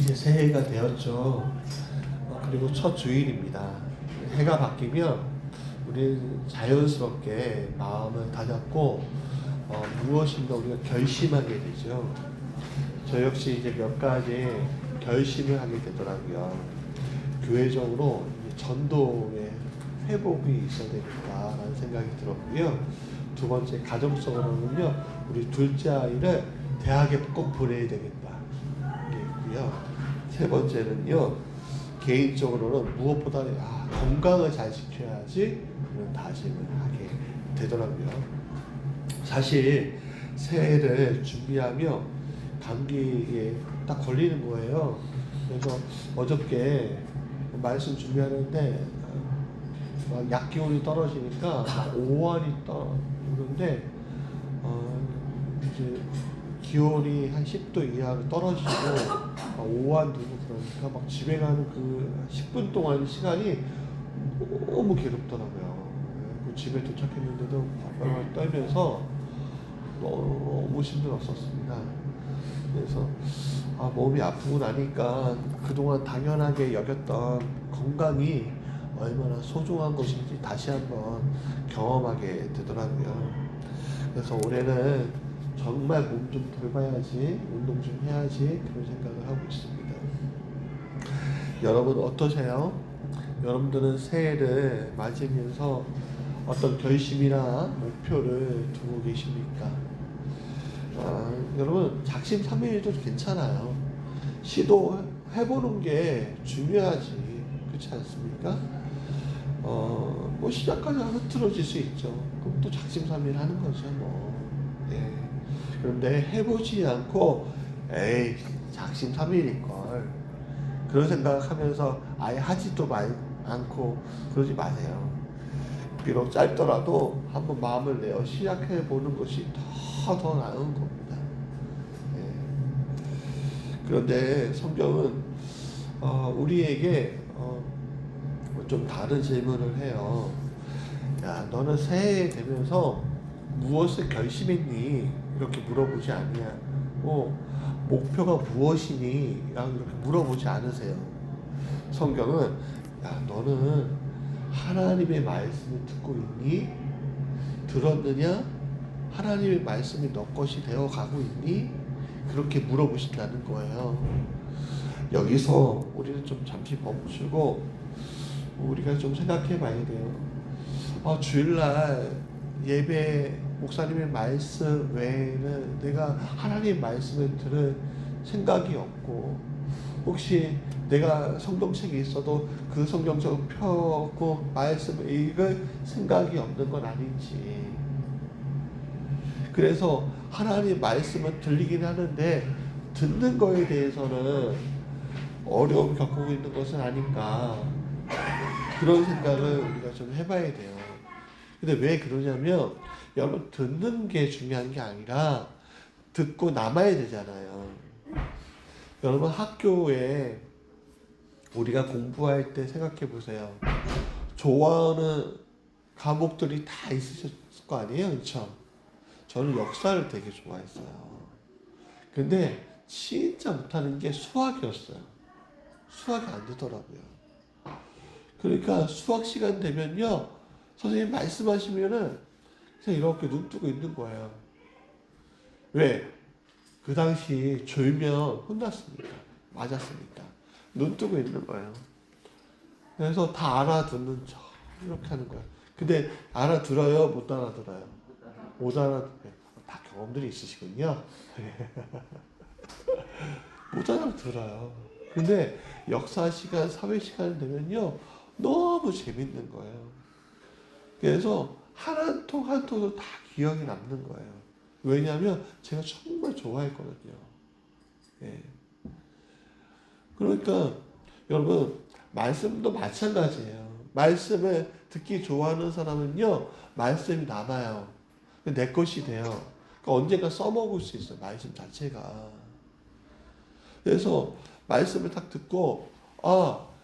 이제 새해가 되었죠. 그리고 첫 주일입니다. 해가 바뀌면 우리는 자연스럽게 마음을 다잡고 무엇인가 우리가 결심하게 되죠. 저 역시 이제 몇 가지 결심을 하게 되더라고요. 교회적으로 전도의 회복이 있어야 되겠다라는 생각이 들었고요. 두 번째, 가정적으로는요, 우리 둘째 아이를 대학에 꼭 보내야 되겠다. 이게 있고요. 세 번째는요, 개인적으로는 무엇보다 건강을 잘 지켜야지 그런 다짐을 하게 되더라고요. 사실 새해를 준비하며 감기에 딱 걸리는 거예요. 그래서 어저께 말씀 준비하는데 약 기온이 떨어지니까 오한이 떠오르는데 이제 기온이 한 10도 이하로 떨어지고 오한 되고 그러니까 막 집에 가는 그 10분 동안 시간이 너무 괴롭더라고요. 그 집에 도착했는데도 발발 떨면서 너무 힘들었었습니다. 그래서 몸이 아프고 나니까 그동안 당연하게 여겼던 건강이 얼마나 소중한 것인지 다시 한번 경험하게 되더라고요. 그래서 올해는 정말 몸 좀 돌봐야지, 운동 좀 해야지 그런 생각을 하고 있습니다. 여러분 어떠세요? 여러분들은 새해를 맞으면서 어떤 결심이나 목표를 두고 계십니까? 여러분 작심삼일도 괜찮아요. 시도해보는 게 중요하지, 그렇지 않습니까? 뭐 시작까지 흐트러질 수 있죠. 그럼 또 작심삼일 하는 거죠, 뭐. 예. 그런데 해보지 않고 에이 작심삼일일걸 그런 생각하면서 아예 하지도 않고 그러지 마세요. 비록 짧더라도 한번 마음을 내어 시작해 보는 것이 더 나은 겁니다. 예. 그런데 성경은 우리에게 좀 다른 질문을 해요. 야, 너는 새해 되면서 무엇을 결심했니? 이렇게 물어보지 아니하고 목표가 무엇이니? 라고 이렇게 물어보지 않으세요. 성경은 야, 너는 하나님의 말씀을 듣고 있니? 들었느냐? 하나님의 말씀이 너 것이 되어 가고 있니? 그렇게 물어보신다는 거예요. 여기서 우리는 좀 잠시 멈추고 우리가 좀 생각해 봐야 돼요. 주일날 예배 목사님의 말씀 외에는 내가 하나님의 말씀을 들을 생각이 없고, 혹시 내가 성경책이 있어도 그 성경책을 펴고 말씀을 읽을 생각이 없는 건 아닌지. 그래서 하나님의 말씀은 들리긴 하는데 듣는 거에 대해서는 어려움을 겪고 있는 것은 아닌가, 그런 생각을 우리가 좀 해봐야 돼요. 근데 왜 그러냐면 여러분 듣는 게 중요한 게 아니라 듣고 남아야 되잖아요. 여러분 학교에 우리가 공부할 때 생각해 보세요. 좋아하는 과목들이 다 있으셨을 거 아니에요, 그렇죠? 저는 역사를 되게 좋아했어요. 근데 진짜 못하는 게 수학이었어요. 수학이 안 되더라고요. 그러니까 수학 시간 되면요, 선생님 말씀하시면은 그냥 이렇게 눈 뜨고 있는 거예요. 왜? 그 당시 졸면 혼났습니다. 맞았습니다. 눈 뜨고 있는 거예요. 그래서 다 알아듣는 척 이렇게 하는 거예요. 근데 알아들어요? 못 알아들어요? 못 알아들어요. 다 경험들이 있으시군요. 못 알아들어요. 근데 역사 시간, 사회 시간 되면요, 너무 재밌는 거예요. 그래서 한 통 한 통도 다 기억에 남는 거예요. 왜냐하면 제가 정말 좋아했거든요. 예. 그러니까 여러분 말씀도 마찬가지예요. 말씀을 듣기 좋아하는 사람은요, 말씀이 남아요. 내 것이 돼요. 그러니까 언젠가 써먹을 수 있어요. 말씀 자체가. 그래서 말씀을 딱 듣고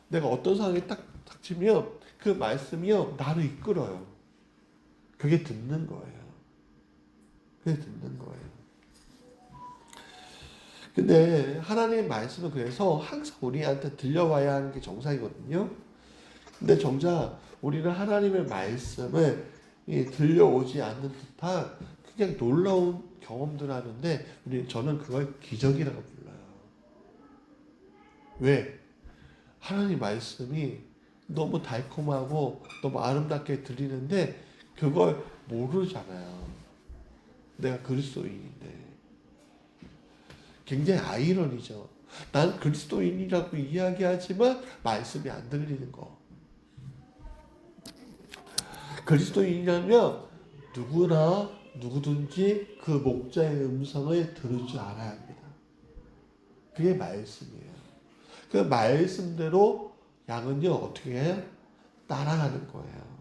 내가 어떤 상황이 딱 닥치면 그 말씀이요 나를 이끌어요. 그게 듣는 거예요. 그게 듣는 거예요. 근데 하나님의 말씀은 그래서 항상 우리한테 들려와야 하는 게 정상이거든요. 근데 정작 우리는 하나님의 말씀을 들려오지 않는 듯한 그냥 놀라운 경험들 하는데 저는 그걸 기적이라고 불러요. 왜? 하나님 말씀이 너무 달콤하고 너무 아름답게 들리는데 그걸 모르잖아요. 내가 그리스도인인데. 굉장히 아이러니죠. 난 그리스도인이라고 이야기하지만 말씀이 안 들리는 거. 그리스도인이라면 누구든지 그 목자의 음성을 들을 줄 알아야 합니다. 그게 말씀이에요. 그 말씀대로 양은요 어떻게 해요? 따라가는 거예요.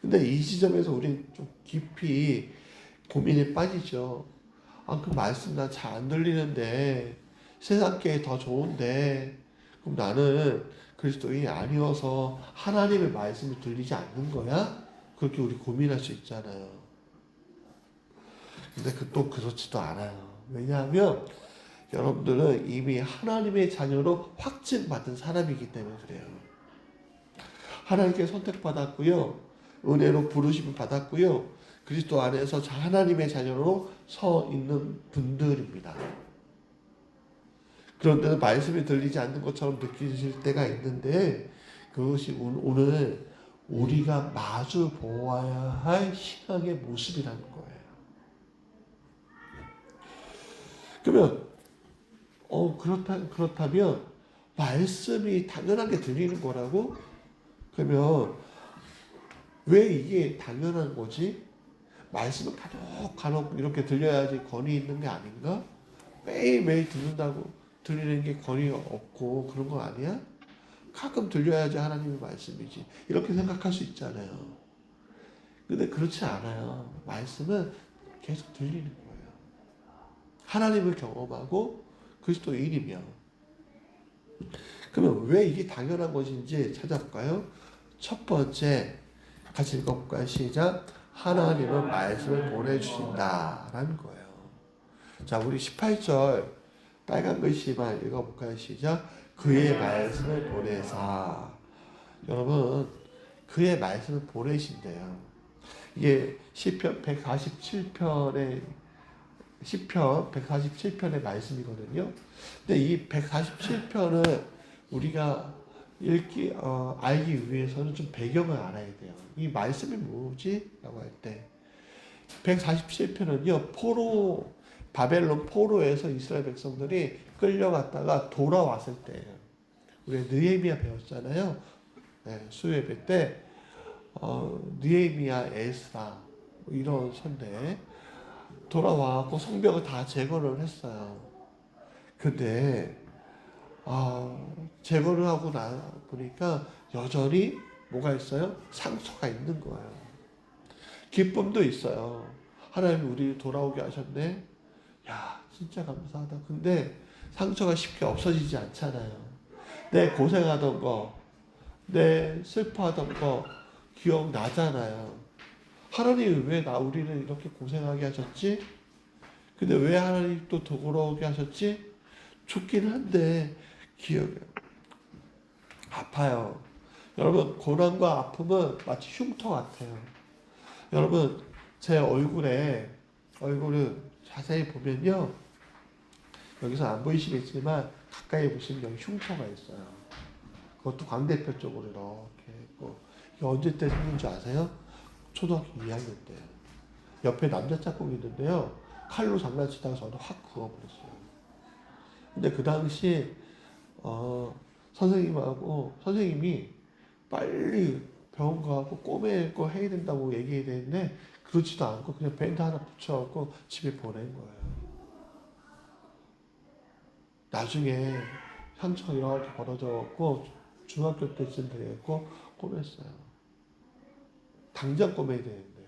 근데 이 지점에서 우리는 좀 깊이 고민에 빠지죠. 아, 그 말씀 나 잘 안 들리는데 세상 게 더 좋은데 그럼 나는 그리스도인이 아니어서 하나님의 말씀이 들리지 않는 거야? 그렇게 우리 고민할 수 있잖아요. 근데 또 그렇지도 않아요. 왜냐하면 여러분들은 이미 하나님의 자녀로 확증받은 사람이기 때문에 그래요. 하나님께 선택받았고요. 은혜로 부르심을 받았고요. 그리스도 안에서 하나님의 자녀로 서 있는 분들입니다. 그런데도 말씀이 들리지 않는 것처럼 느끼실 때가 있는데 그것이 오늘 우리가 마주 보아야 할 신앙의 모습이라는 거예요. 그러면 그렇다면 말씀이 당연하게 들리는 거라고? 그러면 왜 이게 당연한 거지? 말씀은 간혹 이렇게 들려야지 권위 있는 게 아닌가? 매일매일 들리는 게 권위 없고 그런 거 아니야? 가끔 들려야지 하나님의 말씀이지. 이렇게 생각할 수 있잖아요. 근데 그렇지 않아요. 말씀은 계속 들리는 거예요. 하나님을 경험하고 그리스도인이며. 그러면 왜 이게 당연한 것인지 찾아볼까요? 첫 번째, 같이 읽어볼까요? 시작. 하나님은 말씀을 보내주신다라는 거예요. 자, 우리 18절 빨간 글씨만 읽어볼까요? 시작. 그의 말씀을 보내사. 여러분, 그의 말씀을 보내신대요. 이게 시편 147편의 시편 147편의 말씀이거든요. 근데 이 147편을 우리가 알기 위해서는 좀 배경을 알아야 돼요. 이 말씀이 뭐지? 라고 할 때 147편은요. 바벨론 포로에서 이스라엘 백성들이 끌려갔다가 돌아왔을 때예요. 우리 느헤미야 배웠잖아요. 네, 수요예배 때 느헤미야, 에스라 이런 선대 돌아와갖고 성벽을 다 제거를 했어요. 근데 제거를 하고 보니까 여전히 뭐가 있어요? 상처가 있는 거예요. 기쁨도 있어요. 하나님이 우리 돌아오게 하셨네. 야, 진짜 감사하다. 근데 상처가 쉽게 없어지지 않잖아요. 내 고생하던 거, 내 슬퍼하던 거 기억나잖아요. 하나님이 왜 우리를 이렇게 고생하게 하셨지? 근데 왜 하나님 또 돌아오게 하셨지? 좋긴 한데 기억이 아파요. 여러분, 고난과 아픔은 마치 흉터 같아요. 여러분, 제 얼굴을 자세히 보면요. 여기서 안 보이시겠지만 가까이 보시면 여기 흉터가 있어요. 그것도 광대뼈 쪽으로 이렇게 있고. 이게 언제 때 생긴 줄 아세요? 초등학교 2학년 때요. 옆에 남자 짝꿍이 있는데요. 칼로 장난치다가 저는 확 그어버렸어요. 근데 그 당시 선생님이 빨리 병원 가고 꼬매 거 해야 된다고 얘기해야 되는데 그렇지도 않고 그냥 밴드 하나 붙여갖고 집에 보낸 거예요. 나중에 상처가 이렇게 벌어져갖고 중학교 때쯤 되겠고 꼬맸어요. 당장 꼬매야 되는데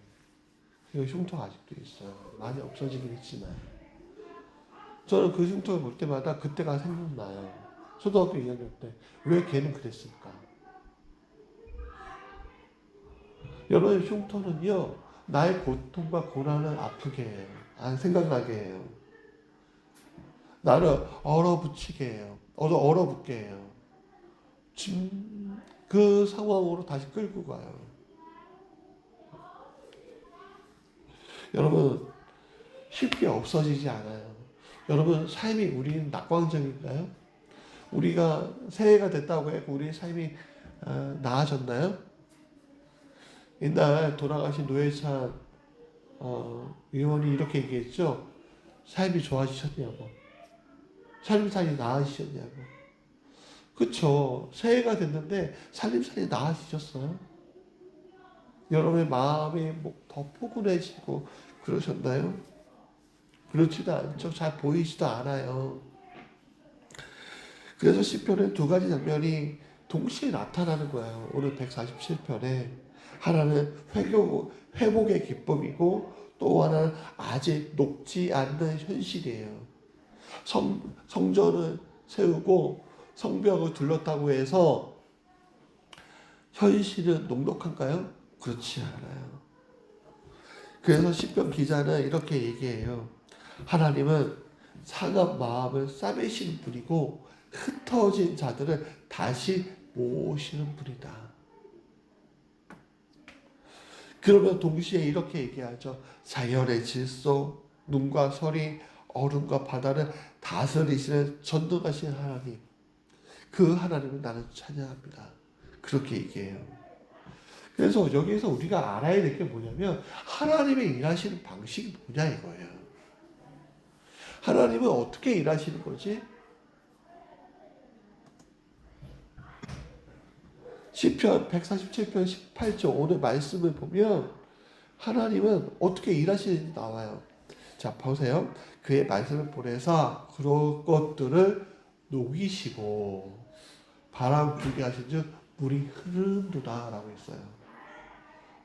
그 흉터가 아직도 있어요. 많이 없어지긴 했지만 저는 그 흉터를 볼 때마다 그때가 생각나요. 초등학교 2학년 때 왜 걔는 그랬을까? 여러분의 흉터는요 나의 고통과 고난을 아프게 해요. 안 생각나게 해요. 나를 얼어붙이게 해요. 얼어붙게 해요. 그 상황으로 다시 끌고 가요. 여러분, 쉽게 없어지지 않아요. 여러분, 삶이 우리는 낙관적인가요? 우리가 새해가 됐다고 해서 우리의 삶이 나아졌나요? 옛날 돌아가신 노회찬 의원이 이렇게 얘기했죠. 삶이 좋아지셨냐고. 살림살이 나아지셨냐고. 그쵸. 새해가 됐는데 살림살이 나아지셨어요? 여러분의 마음이 더 포근해지고 그러셨나요? 그렇지도 않죠. 잘 보이지도 않아요. 그래서 시편에 두 가지 장면이 동시에 나타나는 거예요. 오늘 147편에 하나는 회복의 기쁨이고 또 하나는 아직 녹지 않는 현실이에요. 성전을 세우고 성벽을 둘렀다고 해서 현실은 녹록한가요? 그렇지 않아요. 그래서 시편 기자는 이렇게 얘기해요. 하나님은 상한 마음을 싸매시는 분이고 흩어진 자들을 다시 모으시는 분이다. 그러면 동시에 이렇게 얘기하죠. 자연의 질서, 눈과 소리, 얼음과 바다를 다스리시는 전능하신 하나님. 그 하나님을 나는 찬양합니다. 그렇게 얘기해요. 그래서 여기서 우리가 알아야 될 게 뭐냐면 하나님의 일하시는 방식이 뭐냐 이거예요. 하나님은 어떻게 일하시는 거지? 시편 147편 18절 오늘 말씀을 보면 하나님은 어떻게 일하시는지 나와요. 자, 보세요. 그의 말씀을 보내서 그런 것들을 녹이시고 바람 불게 하신 즉 물이 흐른도다 라고 했어요.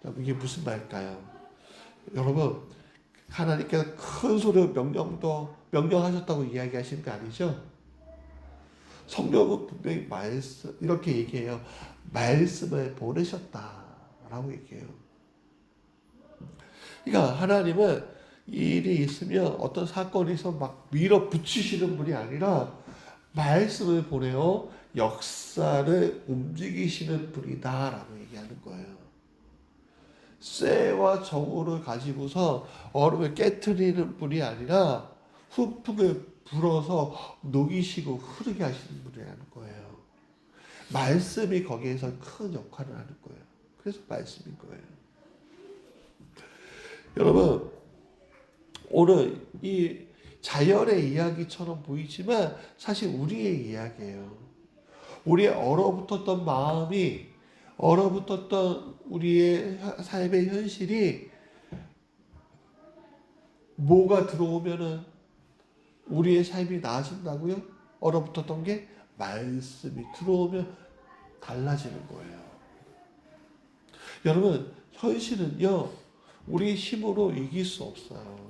자, 이게 무슨 말일까요? 여러분, 하나님께서 큰 소리로 명령하셨다고 이야기하시는 거 아니죠? 성경은 분명히 이렇게 얘기해요. 말씀을 보내셨다라고 얘기해요. 그러니까 하나님은 일이 있으면 어떤 사건이 있어 막 밀어붙이시는 분이 아니라 말씀을 보내어 역사를 움직이시는 분이다라고 얘기하는 거예요. 쇠와 정우를 가지고서 얼음을 깨트리는 분이 아니라 훅풍을 불어서 녹이시고 흐르게 하시는 분이라는 거예요. 말씀이 거기에서 큰 역할을 하는 거예요. 그래서 말씀인 거예요. 여러분, 오늘 이 자연의 이야기처럼 보이지만 사실 우리의 이야기예요. 우리의 얼어붙었던 마음이 얼어붙었던 우리의 삶의 현실이 뭐가 들어오면은 우리의 삶이 나아진다고요? 얼어붙었던 게 말씀이 들어오면 달라지는 거예요. 여러분, 현실은요, 우리 힘으로 이길 수 없어요.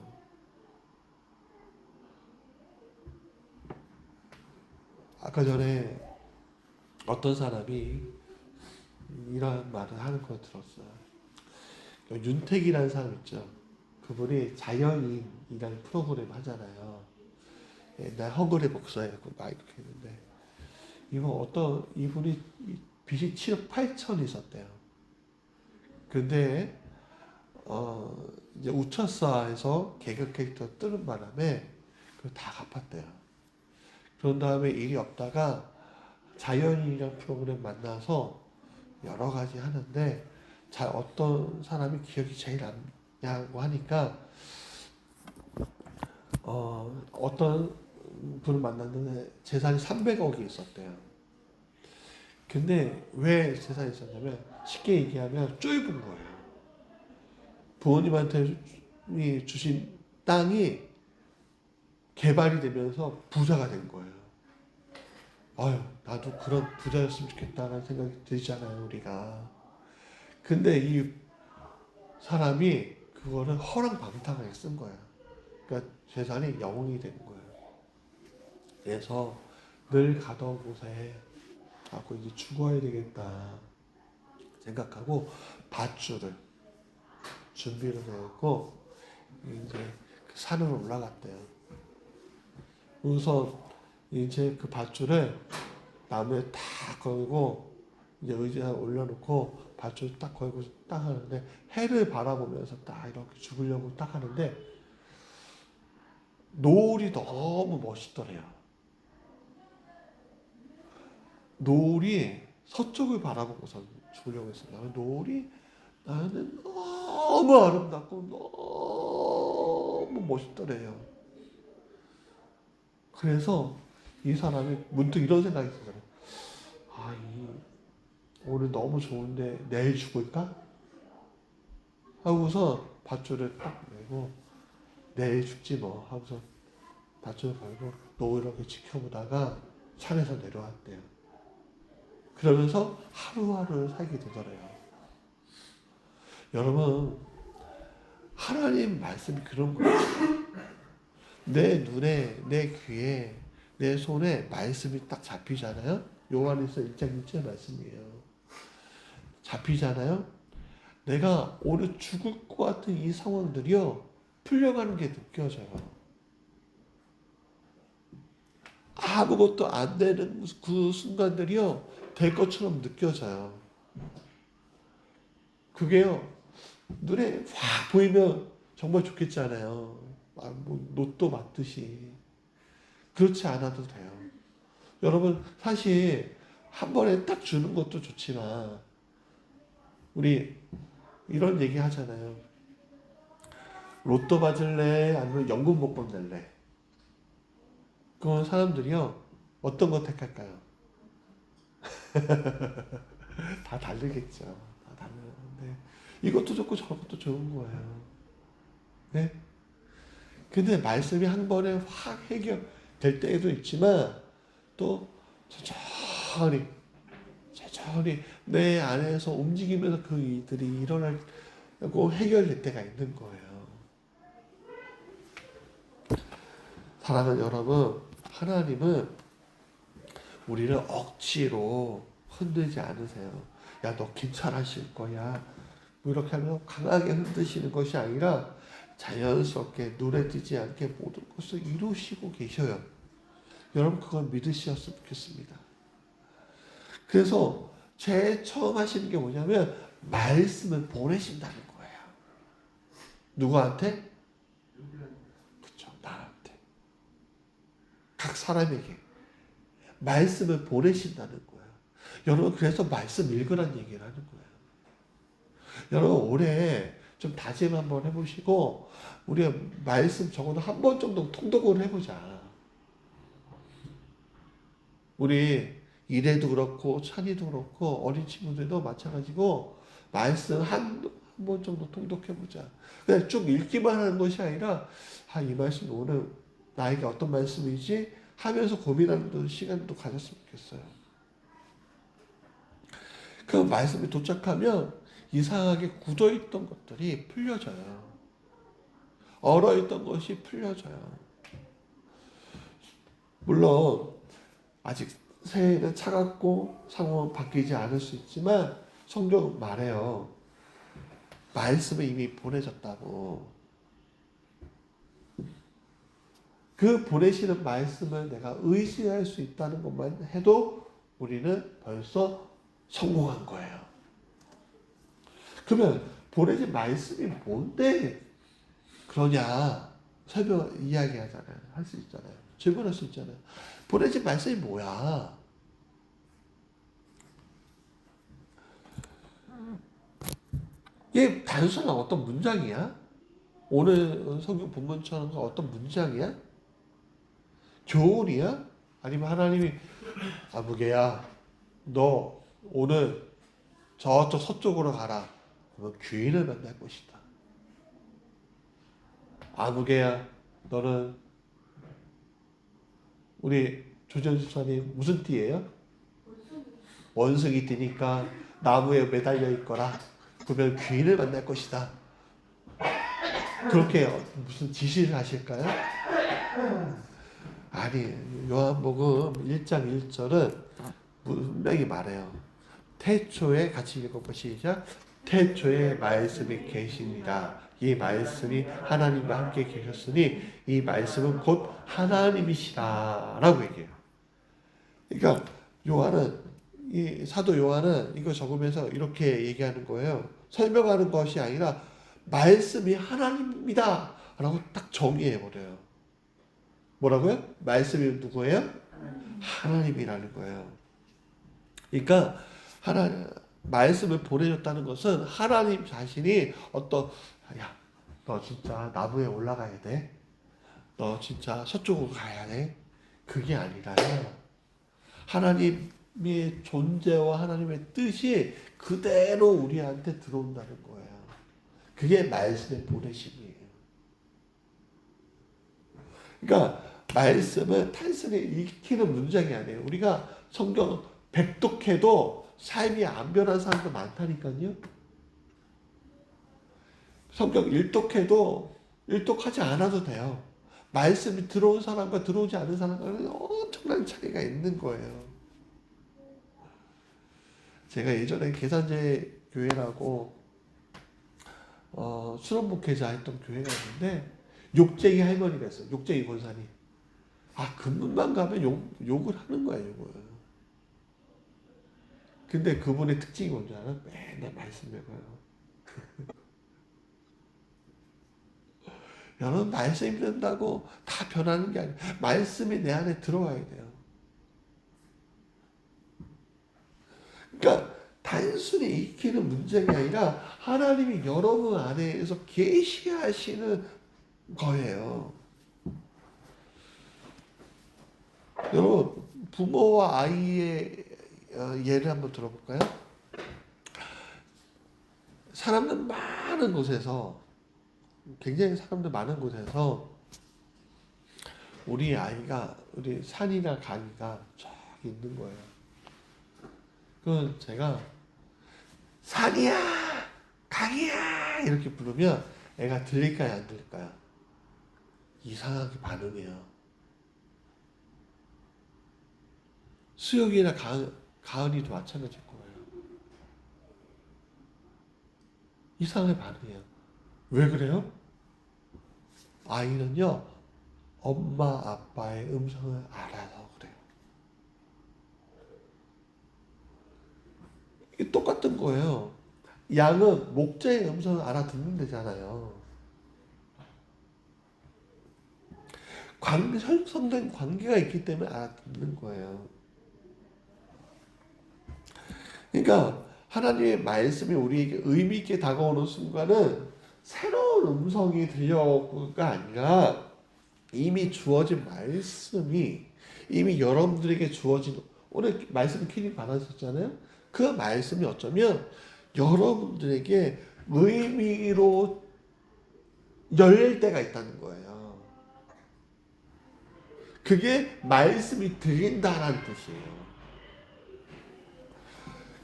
아까 전에 어떤 사람이 이런 말을 하는 걸 들었어요. 윤택이라는 사람 있죠. 그분이 자연인이라는 프로그램 하잖아요. 옛날 허그레 목사였고 막 이렇게 했는데 이분이 빚이 7억 8천 있었대요. 근데 이제 우차사에서 개그 캐릭터 뜨는 바람에 그걸 다 갚았대요. 그런 다음에 일이 없다가 자연인이라는 프로그램 만나서 여러 가지 하는데 어떤 사람이 기억이 제일 남냐고 하니까 어떤 분을 만났는데 재산이 300억이 있었대요. 근데 왜 재산이 있었냐면 쉽게 얘기하면 쫄은 거예요. 부모님한테 주신 땅이 개발이 되면서 부자가 된 거예요. 아유, 나도 그런 부자였으면 좋겠다라는 생각이 들잖아요, 우리가. 근데 이 사람이 그거를 허랑방탕하게 쓴 거예요. 그러니까 재산이 0이 된 거예요. 그래서 늘 가던 곳에 하고 이제 죽어야 되겠다 생각하고 밧줄을 준비를 했고 이제 그 산으로 올라갔대요. 우선 이제 그 밧줄을 나무에 딱 걸고 이제 의자에 올려놓고 밧줄 딱 걸고 딱 하는데 해를 바라보면서 딱 이렇게 죽으려고 딱 하는데 노을이 너무 멋있더래요. 노을이 서쪽을 바라보고서 죽으려고 했어요. 노을이 나는 너무 아름답고 너무 멋있더래요. 그래서 이 사람이 문득 이런 생각이 들어요. 오늘 너무 좋은데 내일 죽을까? 하고서 밧줄을 딱 내고 내일 죽지 뭐 하고서 밧줄을 걸고 노을 이렇게 지켜보다가 산에서 내려왔대요. 그러면서 하루하루를 살게 되더래요. 여러분, 하나님 말씀이 그런 거예요. 내 눈에, 내 귀에, 내 손에 말씀이 딱 잡히잖아요. 요한에서 1장 1절 말씀이에요. 잡히잖아요. 내가 오늘 죽을 것 같은 이 상황들이요 풀려가는 게 느껴져요. 아무것도 안 되는 그 순간들이요 될 것처럼 느껴져요. 그게요 눈에 확 보이면 정말 좋겠잖아요. 뭐 로또 맞듯이. 그렇지 않아도 돼요. 여러분 사실 한 번에 딱 주는 것도 좋지만 우리 이런 얘기 하잖아요. 로또 맞을래? 아니면 연금 복권 낼래? 그건 사람들이요 어떤 거 택할까요? 다 다르겠죠. 다 다르는데 이것도 좋고 저것도 좋은 거예요. 네? 근데 말씀이 한 번에 확 해결될 때도 있지만 또 천천히 내 안에서 움직이면서 그 일들이 일어나고 해결될 때가 있는 거예요. 사랑하는 여러분, 하나님은 우리를 억지로 흔들지 않으세요. 야, 너 괜찮아질 거야. 뭐 이렇게 하면 강하게 흔드시는 것이 아니라 자연스럽게 눈에 띄지 않게 모든 것을 이루시고 계셔요. 여러분 그걸 믿으셨으면 좋겠습니다. 그래서 제일 처음 하시는 게 뭐냐면 말씀을 보내신다는 거예요. 누구한테? 그렇죠. 나한테. 각 사람에게 말씀을 보내신다는 거예요. 여러분 그래서 말씀 읽으라는 얘기를 하는 거예요. 여러분 올해 좀 다짐 한번 해보시고 우리가 말씀 적어도 한 번 정도 통독을 해보자. 우리 이래도 그렇고 찬이도 그렇고 어린 친구들도 마찬가지고 말씀 한 번 정도 통독해보자. 그냥 쭉 읽기만 하는 것이 아니라 이 말씀 오늘 나에게 어떤 말씀이지 하면서 고민하는 시간도 가졌으면 좋겠어요. 그 말씀이 도착하면 이상하게 굳어있던 것들이 풀려져요. 얼어있던 것이 풀려져요. 물론 아직 새해는 차갑고 상황은 바뀌지 않을 수 있지만 성경은 말해요. 말씀은 이미 보내졌다고. 그 보내시는 말씀을 내가 의지할 수 있다는 것만 해도 우리는 벌써 성공한 거예요. 그러면 보내진 말씀이 뭔데 그러냐 설명 이야기하잖아요. 할 수 있잖아요. 질문할 수 있잖아요. 보내진 말씀이 뭐야? 이게 단순한 어떤 문장이야? 오늘 성경 본문처럼 어떤 문장이야? 교훈이야? 아니면 하나님이 아무개야 너 오늘 저쪽 서쪽으로 가라. 그러면 귀인을 만날 것이다. 아무개야 너는 우리 조전 집사님 무슨 띠예요? 원숭이 띠니까 나무에 매달려 있거라. 그러면 귀인을 만날 것이다. 그렇게 무슨 지시를 하실까요? 아니, 요한복음 1장 1절은 분명히 말해요. 태초에 같이 읽어보시죠. 태초에 말씀이 계시니라. 이 말씀이 하나님과 함께 계셨으니 이 말씀은 곧 하나님이시라라고 얘기해요. 그러니까 요한은 이 사도 요한은 이거 적으면서 이렇게 얘기하는 거예요. 설명하는 것이 아니라 말씀이 하나님입니다 라고 딱 정의해 버려요. 뭐라고요? 말씀이 누구예요? 하나님이라는 거예요. 그러니까 말씀을 보내줬다는 것은 하나님 자신이 야, 너 진짜 나무에 올라가야 돼. 너 진짜 서쪽으로 가야 돼. 그게 아니라요. 하나님의 존재와 하나님의 뜻이 그대로 우리한테 들어온다는 거예요. 그게 말씀의 보내심이에요. 그러니까 말씀은 단순히 읽히는 문장이 아니에요. 우리가 성경 백독해도 삶이 안 변한 사람도 많다니까요. 성경 일독해도 일독하지 않아도 돼요. 말씀이 들어온 사람과 들어오지 않은 사람과는 엄청난 차이가 있는 거예요. 제가 예전에 계산제 교회라고 수련 목회자 했던 교회가 있는데 욕쟁이 할머니가 있어요. 욕쟁이 권사님. 그분만 가면 욕을 하는 거예요. 욕을. 근데 그분의 특징이 뭔지 알아? 맨날 말씀 배워요. 여러분 말씀이 된다고 다 변하는 게 아니에요. 말씀이 내 안에 들어와야 돼요. 그러니까 단순히 익히는 문제가 아니라 하나님이 여러분 안에서 계시하시는 거예요. 여러분 부모와 아이의 예를 한번 들어볼까요? 사람들 많은 곳에서 굉장히 사람들 많은 곳에서 우리 아이가 우리 산이나 강이가 저기 있는 거예요. 그럼 제가 산이야 강이야 이렇게 부르면 애가 들릴까요 안 들릴까요? 이상하게 반응해요. 수혁이나 가은이도 마찬가지일 거예요. 이상하게 반응해요. 왜 그래요? 아이는요 엄마 아빠의 음성을 알아서 그래요. 이게 똑같은 거예요. 양은 목자의 음성을 알아듣는 데잖아요. 형성된 관계가 있기 때문에 알아듣는 거예요. 그러니까 하나님의 말씀이 우리에게 의미 있게 다가오는 순간은 새로운 음성이 들려오고가 아니라 이미 주어진 말씀이 이미 여러분들에게 주어진 오늘 말씀 퀴즈 받았었잖아요. 그 말씀이 어쩌면 여러분들에게 의미로 열릴 때가 있다는 거예요. 그게 말씀이 들린다라는 뜻이에요.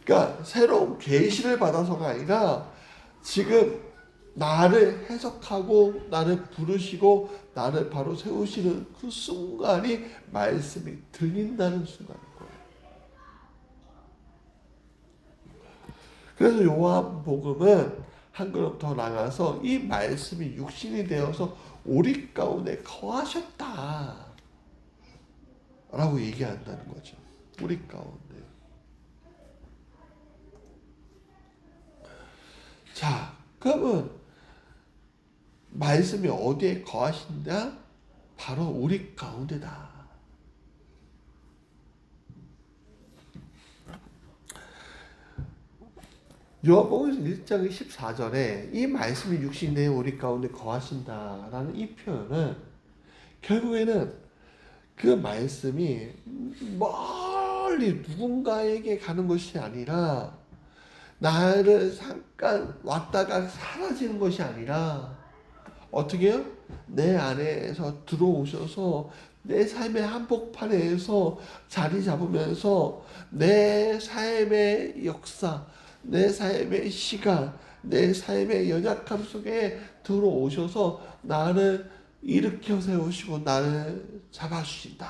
그러니까 새로운 계시를 받아서가 아니라 지금 나를 해석하고 나를 부르시고 나를 바로 세우시는 그 순간이 말씀이 들린다는 순간인 거예요. 그래서 요한복음은 한 걸음 더 나가서 이 말씀이 육신이 되어서 우리 가운데 거하셨다 라고 얘기한다는 거죠. 우리 가운데. 자, 그러면 말씀이 어디에 거하신다? 바로 우리 가운데다. 요한복음 1장 14절에 이 말씀이 육신이 되어 우리 가운데 거하신다라는 이 표현은 결국에는 그 말씀이 멀리 누군가에게 가는 것이 아니라 나를 잠깐 왔다가 사라지는 것이 아니라 어떻게 해요? 내 안에서 들어오셔서 내 삶의 한복판에서 자리 잡으면서 내 삶의 역사, 내 삶의 시간, 내 삶의 연약함 속에 들어오셔서 나를 일으켜 세우시고 나를 잡아주신다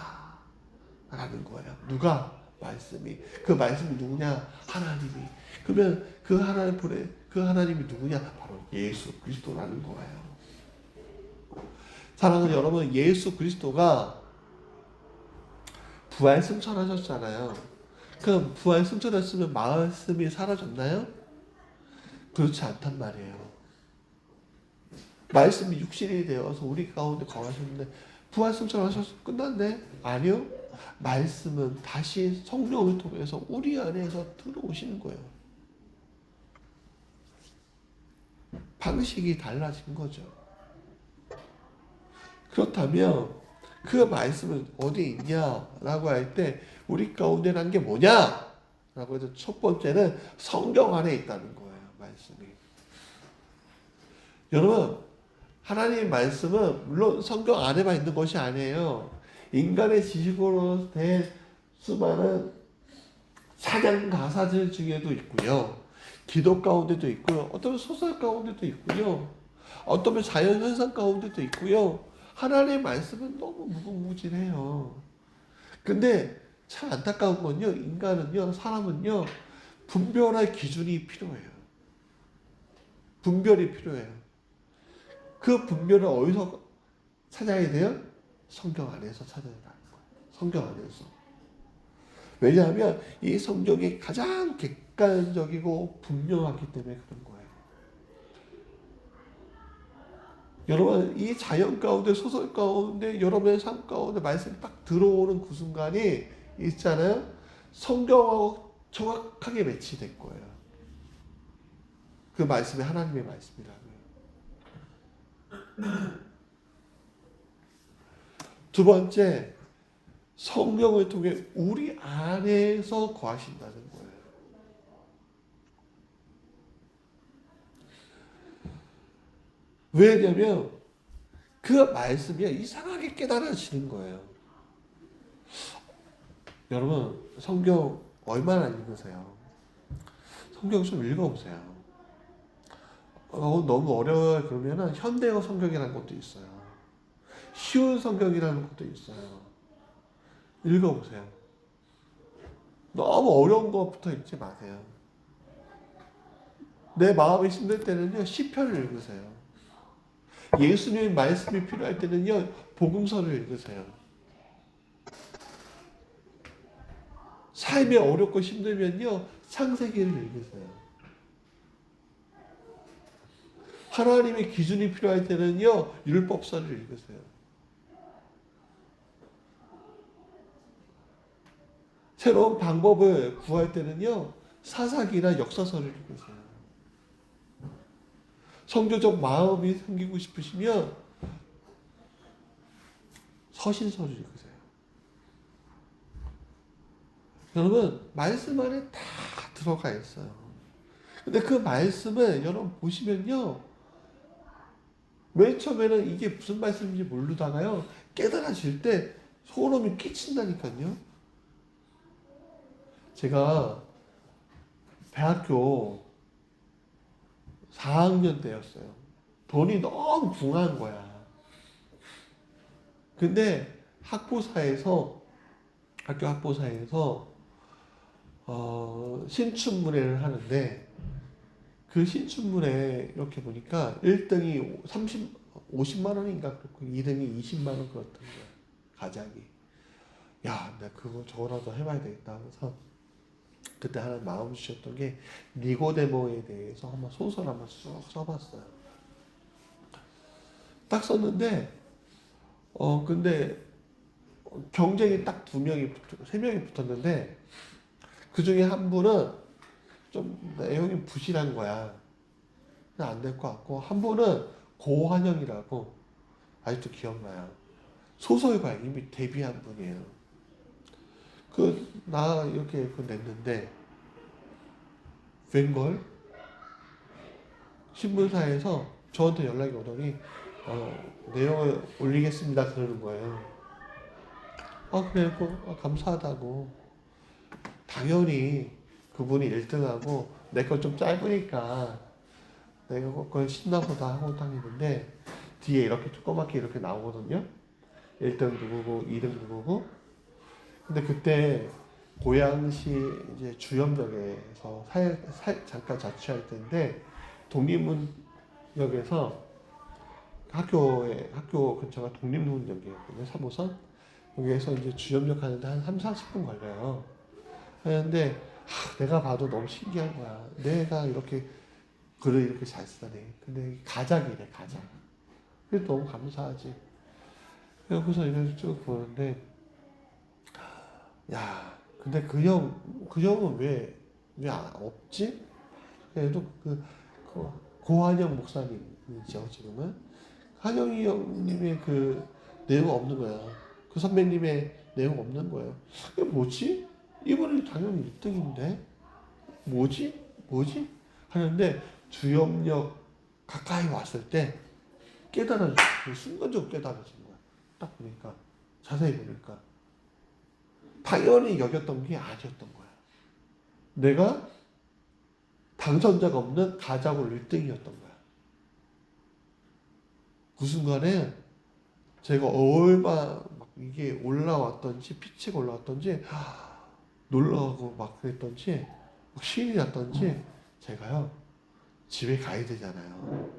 라는 거예요. 누가? 말씀이. 그 말씀이 누구냐? 하나님이. 그러면 그 하나님 보내 그 하나님이 누구냐? 바로 예수 그리스도라는 거예요. 사랑하는 여러분, 예수 그리스도가 부활 승천하셨잖아요. 그럼 부활 승천했으면 말씀이 사라졌나요? 그렇지 않단 말이에요. 말씀이 육신이 되어서 우리 가운데 거하셨는데 부활 승천하셔서 끝났네? 아니요. 말씀은 다시 성령을 통해서 우리 안에서 들어오시는 거예요. 방식이 달라진 거죠. 그렇다면 그 말씀은 어디 있냐라고 할 때 우리 가운데 난 게 뭐냐? 라고 해서 첫 번째는 성경 안에 있다는 거예요. 말씀이. 여러분, 하나님의 말씀은 물론 성경 안에만 있는 것이 아니에요. 인간의 지식으로 된 수많은 사전 가사들 중에도 있고요. 기도 가운데도 있고요. 어떤 소설 가운데도 있고요. 어떤 자연 현상 가운데도 있고요. 하나님의 말씀은 너무 무궁무진해요. 근데 참 안타까운 건요. 인간은요. 사람은요. 분별할 기준이 필요해요. 분별이 필요해요. 그 분별을 어디서 찾아야 돼요? 성경 안에서 찾아야 하는 거예요. 성경 안에서. 왜냐하면 이 성경이 가장 객관적이고 분명하기 때문에 그런 거예요. 여러분, 이 자연 가운데, 소설 가운데, 여러분의 삶 가운데 말씀이 딱 들어오는 그 순간이 있잖아요. 성경하고 정확하게 매치된 거예요. 그 말씀이 하나님의 말씀이라고요. 두 번째, 성령을 통해 우리 안에서 거하신다는 거예요. 왜냐면 그 말씀이 이상하게 깨달아지는 거예요. 여러분, 성경 얼마나 읽으세요? 성경 좀 읽어보세요. 너무 어려워요. 그러면은 현대어 성경이라는 것도 있어요. 쉬운 성경이라는 것도 있어요. 읽어보세요. 너무 어려운 것부터 읽지 마세요. 내 마음이 힘들 때는요, 시편을 읽으세요. 예수님의 말씀이 필요할 때는요, 복음서를 읽으세요. 삶이 어렵고 힘들면요, 창세기를 읽으세요. 하나님의 기준이 필요할 때는요, 율법서를 읽으세요. 새로운 방법을 구할 때는요, 사사기나 역사서를 읽으세요. 성교적 마음이 생기고 싶으시면 서신서를 읽으세요. 여러분, 말씀 안에 다 들어가 있어요. 근데 그 말씀을 여러분 보시면요, 맨 처음에는 이게 무슨 말씀인지 모르다가요, 깨달아질 때 소름이 끼친다니까요. 제가 대학교 4학년 때였어요. 돈이 너무 궁한 거야. 근데 학교 학보사에서 신춘문예를 하는데 그 신춘문예 이렇게 보니까 1등이 50만 원인가 그렇고 2등이 20만 원 그렇던 거야. 가장이. 야, 내가 그거 저거라도 해봐야 되겠다 하면서 그때 하나님 마음 주셨던 게 니고데모에 대해서 한번 소설 한번 쭉 써봤어요. 딱 썼는데 근데 경쟁이 딱 3명이 붙었는데 그 중에 한 분은 좀 내용이 부실한 거야. 안 될 것 같고 한 분은 고환영이라고 아직도 기억나요. 소설가 이미 데뷔한 분이에요. 나 이렇게 냈는데 웬걸 신문사에서 저한테 연락이 오더니 내용을 올리겠습니다 그러는 거예요. 그래고 감사하다고. 당연히 그분이 1등하고 내 건 좀 짧으니까 내가 그건 신나보다 하고 다니는데 뒤에 이렇게 조그맣게 이렇게 나오거든요. 1등 누구고 2등 누구고. 근데 그때 고양시 이제 주염역에서 잠깐 자취할 때인데 독립문역에서 학교 근처가 독립문역이었거든요. 3호선. 여기에서 이제 주염역 가는데 한 3-40분 걸려요. 하는데 내가 봐도 너무 신기한 거야. 내가 이렇게 글을 이렇게 잘 쓰다니. 근데 가작이래, 가작. 그래서 너무 감사하지. 그래서 이걸 쭉 보는데, 야, 근데 그 형은 왜 없지? 그래도 고한영 목사님이죠, 지금은. 한영이 형님의 그 내용 없는 거야. 그 선배님의 내용 없는 거예요. 이게 뭐지? 이분은 당연히 1등인데? 뭐지? 하는데, 주염역 가까이 왔을 때, 순간적으로 깨달아진 거야. 딱 보니까, 자세히 보니까. 당연히 여겼던 게 아니었던 거야. 내가 당선자가 없는 가자골 1등이었던 거야. 그 순간에 제가 얼마 이게 올라왔던지 피치가 올라왔던지 놀라고 막 그랬던지 신이 났던지 제가요 집에 가야 되잖아요.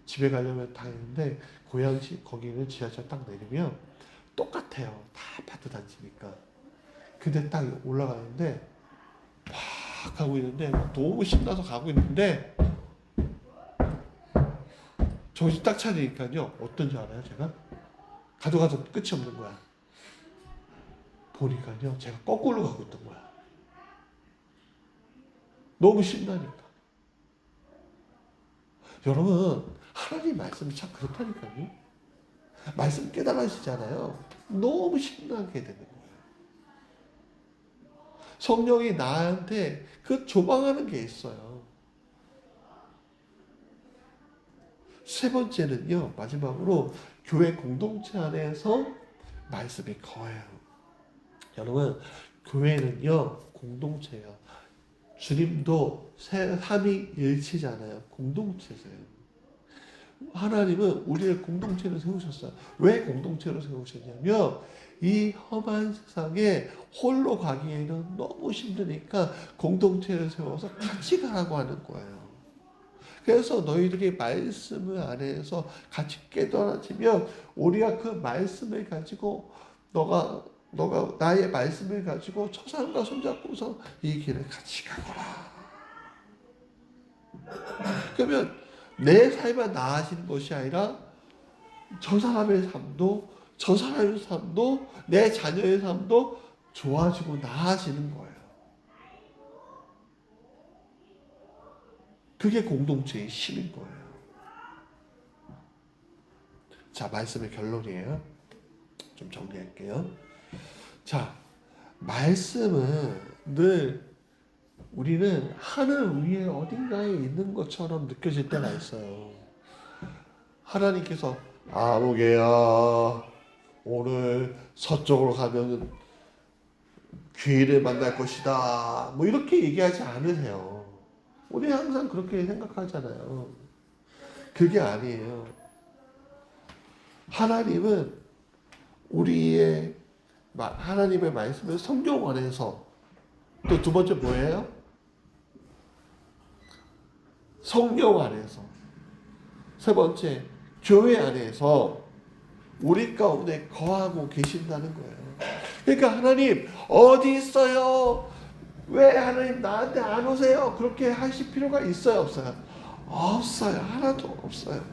집에 가려면 다니는데 고양시 거기는 지하철 딱 내리면 똑같아요. 다 아파트 단지니까. 근데 딱 올라가는데 막 가고 있는데 너무 신나서 가고 있는데 정신 딱 차리니까요 어떤 줄 알아요? 제가 가도 끝이 없는 거야. 보니까요 제가 거꾸로 가고 있던 거야. 너무 신나니까. 여러분 하나님 말씀이 참 그렇다니까요. 말씀 깨달으시잖아요. 너무 신나게 되는 거예요. 성령이 나한테 그 조망하는 게 있어요. 세 번째는요, 마지막으로 교회 공동체 안에서 말씀이 거해요. 여러분, 교회는요, 공동체예요. 주님도 삼위일체잖아요. 공동체세요. 하나님은 우리를 공동체로 세우셨어요. 왜 공동체로 세우셨냐면 이 험한 세상에 홀로 가기에는 너무 힘드니까 공동체를 세워서 같이 가라고 하는 거예요. 그래서 너희들이 말씀을 안에서 같이 깨달아지면 우리가 그 말씀을 가지고 너가 나의 말씀을 가지고 저 사람과 손잡고서 이 길을 같이 가거라. 그러면 내 삶만 나아지는 것이 아니라 저 사람의 삶도 내 자녀의 삶도 좋아지고 나아지는 거예요. 그게 공동체의 힘인 거예요. 자, 말씀의 결론이에요. 좀 정리할게요. 자, 말씀은 늘 우리는 하늘 위에 어딘가에 있는 것처럼 느껴질 때가 있어요. 하나님께서 아무개야 오늘 서쪽으로 가면 귀를 만날 것이다. 뭐 이렇게 얘기하지 않으세요. 우리 항상 그렇게 생각하잖아요. 그게 아니에요. 하나님은 하나님의 말씀을 성경 안에서 또 두 번째 뭐예요? 성령 안에서. 세 번째, 교회 안에서 우리 가운데 거하고 계신다는 거예요. 그러니까 하나님 어디 있어요? 왜 하나님 나한테 안 오세요? 그렇게 하실 필요가 있어요? 없어요? 없어요. 하나도 없어요.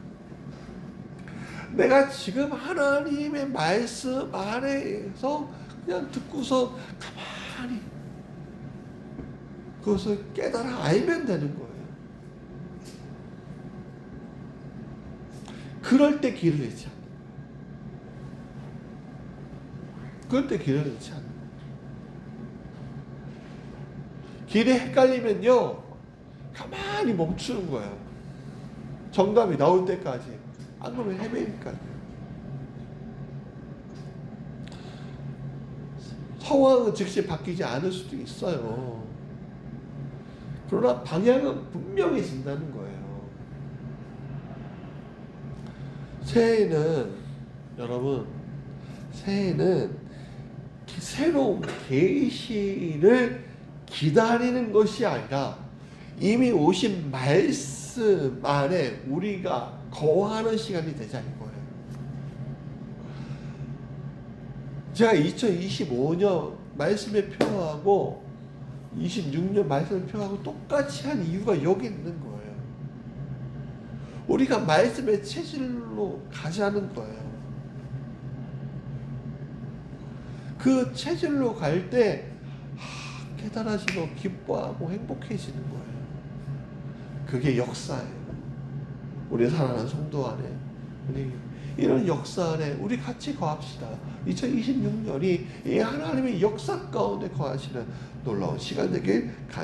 내가 지금 하나님의 말씀 안에서 그냥 듣고서 가만히 그것을 깨달아 알면 되는 거예요. 그럴 때 길을 잃지 않는 거예요. 그럴 때 길을 잃지 않는 거예요. 길이 헷갈리면요 가만히 멈추는 거예요. 정답이 나올 때까지. 안 그러면 헤매니까요. 상황은 즉시 바뀌지 않을 수도 있어요. 그러나 방향은 분명해진다는 거예요. 새해는 여러분 새해는 새로운 계시를 기다리는 것이 아니라 이미 오신 말씀 안에 우리가 거하는 시간이 되자는 거예요. 제가 2025년 말씀에 표하고 26년 말씀을 표하고 똑같이 한 이유가 여기 있는 거예요. 우리가 말씀의 체질로 가자는 거예요. 그 체질로 갈 때 깨달아지고 기뻐하고 행복해지는 거예요. 그게 역사예요. 우리 사랑하는 성도 안에 우리 이런 역사 안에 우리 같이 거합시다. 2026년이 이 하나님의 역사 가운데 거하시는 놀라운 시간 되길